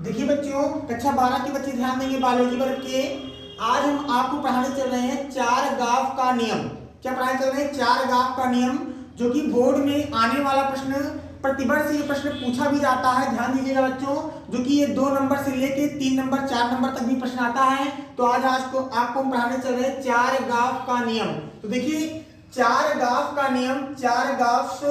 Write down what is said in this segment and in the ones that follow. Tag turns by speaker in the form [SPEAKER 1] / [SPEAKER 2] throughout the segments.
[SPEAKER 1] देखिए बच्चों, कक्षा 12 के बच्चे ध्यान देंगे बायोलॉजी वर्ग के। आज हम आपको पढ़ाने चल रहे हैं चार गाफ का नियम। क्या पढ़ाने चल रहे हैं? चार गाफ का नियम, जो कि बोर्ड में आने वाला प्रश्न, प्रतिवर्ष ये प्रश्न पूछा भी जाता है। ध्यान दीजिएगा बच्चों, जो कि ये 2 नंबर से लेके 3 नंबर 4 नंबर तक भी प्रश्न आता है। तो आज आपको हम पढ़ाने चल रहे हैं चार गाफ का नियम। तो देखिए, चार गाफ का नियम, चार गाफ्स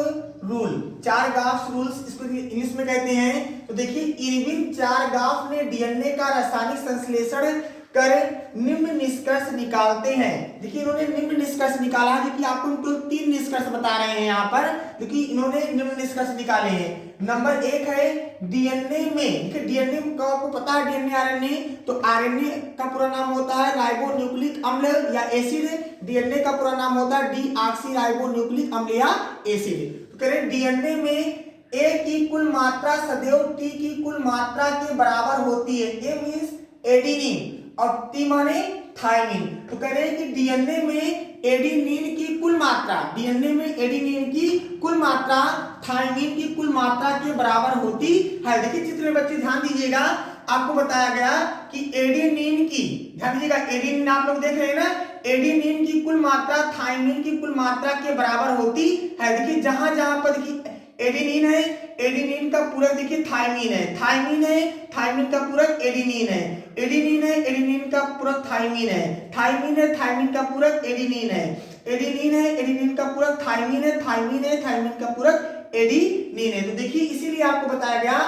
[SPEAKER 1] रूल, चार गाफ्स रूल्स इसको इंग्लिश में कहते हैं। तो देखिए, इरविन चार गाफ ने डीएनए का रासायनिक संश्लेषण कर निम्न निष्कर्ष निकालते हैं। देखिए, इन्होंने निम्न निष्कर्ष निकाला है। देखिए, आपको हम 3 निष्कर्ष बता रहे हैं यहाँ पर। देखिए, इन्होंने निम्न निष्कर्ष निकाले हैं। नंबर 1 है डीएनए में। देखिए, डीएनए का आपको पता है डीएनए आरएनए, तो आरएनए का पूरा नाम होता है राइबोन्यूक्लिक अम्ल या एसिड। डीएनए का पूरा नाम होता है डीऑक्सीराइबोन्यूक्लिक अम्ल या एसिड। तो कह रहे हैं डीएनए में ए की कुल मात्रा सदैव टी की कुल मात्रा के बराबर होती है। ए मींस एडेनिन और टी माने थायमिन। तो कह रहे हैं कि डीएनए में एडेनिन की कुल मात्रा, डीएनए में एडेनिन की कुल मात्रा थायमिन की कुल मात्रा के बराबर होती है। देखिए चित्र में बच्चे ध्यान दीजिएगा, आपको बताया गया कि एडेनिन की, ध्यान दीजिएगा, एडेनिन आप लोग देख रहे हैं ना, एडेनिन की कुल मात्रा थायमिन की कुल मात्रा के बराबर होती है। देखिए, जहां जहां पर देखिए एडेनिन है, एडेनिन का पूरक देखिए थायमिन है, थायमिन है, थायमिन का पूरक एडेनिन है, एडेनिन है, एडेनिन का पूरक थायमिन है, थायमिन है, थायमिन का पूरक एडेनिन है, एडेनिन है, एडेनिन का पूरक थायमिन है, थायमिन है, थायमिन का पूरक एडेनिन है। तो देखिए, इसीलिए आपको बताया गया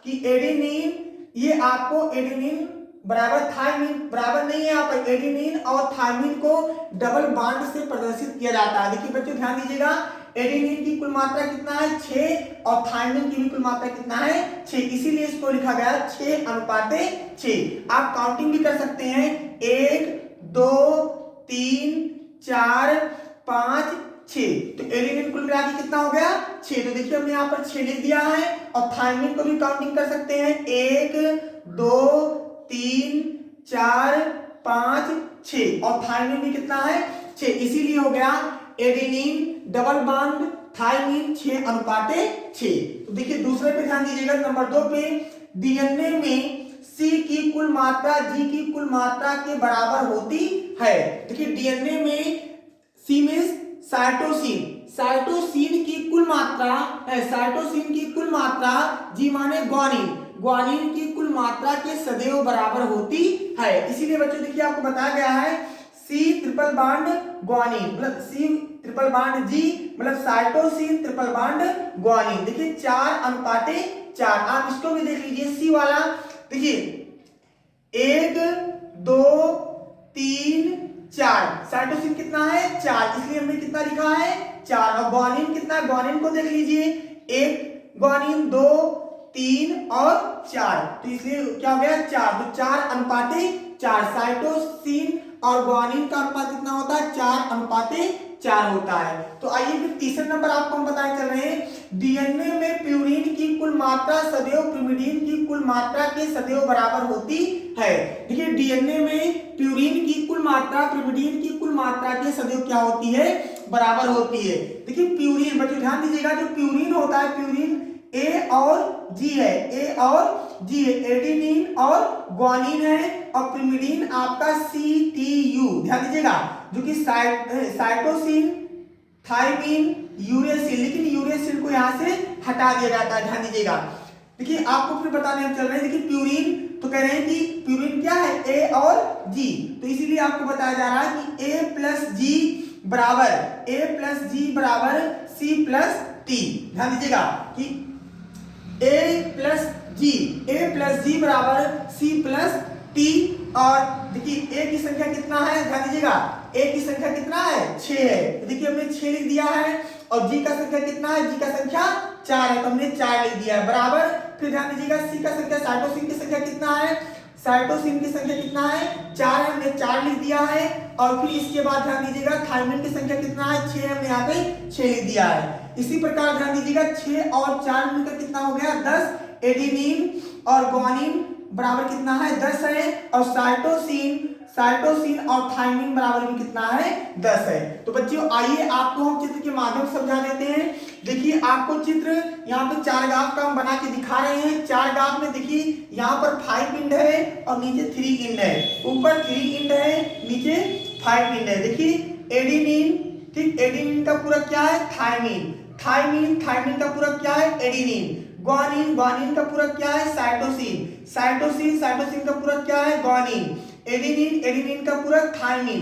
[SPEAKER 1] कि एडेनिन, ये आपको एडेनिन बराबर थायमिन बराबर नहीं है। यहाँ पर एडेनिन और थायमिन को डबल बॉन्ड से प्रदर्शित किया जाता है। देखिए बच्चों ध्यान दीजिएगा, एडेनिन की कुल मात्रा कितना है 6 और थायमिन की भी कुल मात्रा कितना है 6, इसीलिए इसको लिखा गया 6:6। आप काउंटिंग भी कर सकते हैं, 1 2 3 4 5 6। तो एडेनिन कुल मिला के कितना हो गया 6। तो देखिए हमने यहाँ पर 6 लिख दिया है। और थायमिन को भी काउंटिंग कर सकते हैं, 1 2 3 4 5 6 और थायमिन भी कितना है 6, इसीलिए हो गया एडेनिन डबल बॉन्ड थायमिन 6:6। तो देखिए दूसरे पे ध्यान दीजिएगा, नंबर 2 पे डीएनए में सी की कुल मात्रा जी की कुल मात्रा के बराबर होती है। देखिए डीएनए में सी में साइटोसिन, साइटोसिन की कुल मात्रा है, साइटोसिन की कुल मात्रा जी माने ग्वानिन, ग्वानिन की कुल मात्रा के सदैव बराबर होती है। इसीलिए बच्चों देखिए आपको बताया गया है सी ट्रिपल बॉन्ड ग्वानिन मतलब सी ट्रिपल बॉन्ड जी मतलब साइटोसिन ट्रिपल बॉन्ड ग्वानिन। देखिए 4:4। आप इसको भी देख लीजिए, सी वाला देखिए 1 2 3 4, साइटोसिन कितना है 4, इसलिए हमने कितना लिखा है 4। और ग्वानिन कितना, ग्वानिन को देख लीजिए 1 ग्वानिन 2 3 और 4, तो इसलिए क्या हो गया 4। तो 4:4 साइटोसिन और ग्वानिन का अनुपात कितना होता है 4:4 होता है। तो आइए फिर तीसरे नंबर आपको हम बताए चल रहे हैं, डीएनए में प्यूरिन की कुल मात्रा सदैव पिरिमिडीन की कुल मात्रा के सदैव बराबर होती है। देखिए डीएनए में प्यूरिन की कुल मात्रा पिरिमिडीन की कुल मात्रा के सदैव क्या होती है बराबर होती है। देखिए प्यूरिन, बच्चों ध्यान दीजिएगा, जो प्यूरिन होता है, प्यूरिन ए और जी है, ए और जी है, एडेनिन और ग्वानिन है, और पिरिमिडीन आपका CTU। ध्यान दीजिएगा, जो कि साइटोसिन थायमिन यूरेसिल, लेकिन यूरेसिल को यहां से हटा दिया जाता है। ध्यान दीजिएगा, देखिए आपको फिर बताने हम चल रहे हैं। देखिए प्यूरिन, तो कह रहे हैं कि प्यूरिन क्या है ए और जी, तो इसीलिए आपको बताया जा रहा है कि A + G बराबर C + T। ध्यान दीजिएगा कि A + G बराबर C + T। और देखिए A की संख्या कितना है, ध्यान दीजिएगा, A की संख्या कितना है 6 है, तो देखिए हमने 6 लिख दिया है। और G का संख्या कितना है, G का संख्या 4 है, तो हमने 4 लिख दिया है बराबर। फिर ध्यान दीजिएगा C का संख्या, साइटोसिन की संख्या कितना है, साइटोसिन की संख्या कितना है 4 है, हमने 4 लिख दिया है। और फिर इसके बाद ध्यान दीजिएगा थायमिन की संख्या कितना है 6 है, हमने यहाँ पे 6 लिख दिया है। इसी प्रकार ध्यान दीजिएगा 6 और 4 मिलकर कितना हो गया 10, एडेनिन और ग्वानिन बराबर कितना है 10 है, और साइटोसिन और थायमिन बराबर भी कितना है 10 है। तो बच्चों आइए आपको हम चित्र के माध्यम से समझा देते हैं। देखिए आपको चित्र यहाँ पे 4 गाफ का हम बना के दिखा रहे हैं। 4 गाफ में देखिए यहाँ पर 5 इंड है और नीचे 3 इंड है, ऊपर 3 इंड है, नीचे 5 इंड है। देखिए एडेनिन, ठीक, एडेनिन का पूरक क्या है थायमिन, थायमिन का पूरक क्या है एडेनिन, ग्वानिन का पूरक क्या है साइटोसिन का पूरक क्या है ग्वानिन, एडेनिन का पूरक थायमिन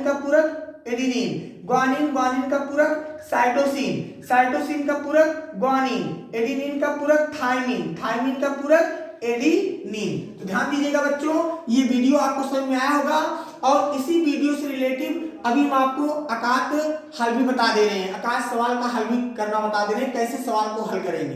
[SPEAKER 1] का पूरक एडेनिन, ग्वानिन का पूरक साइटोसिन का पूरक ग्वानिन, एडेनिन का पूरक थायमिन का पूरक एडेनिन। तो ध्यान दीजिएगा बच्चों, ये वीडियो आपको समझ में आया होगा। और इसी वीडियो से रिलेटिव अभी हम आपको अकात हल भी बता दे रहे हैं, अकात सवाल का हल भी करना बता दे रहे हैं, कैसे सवाल को हल करेंगे।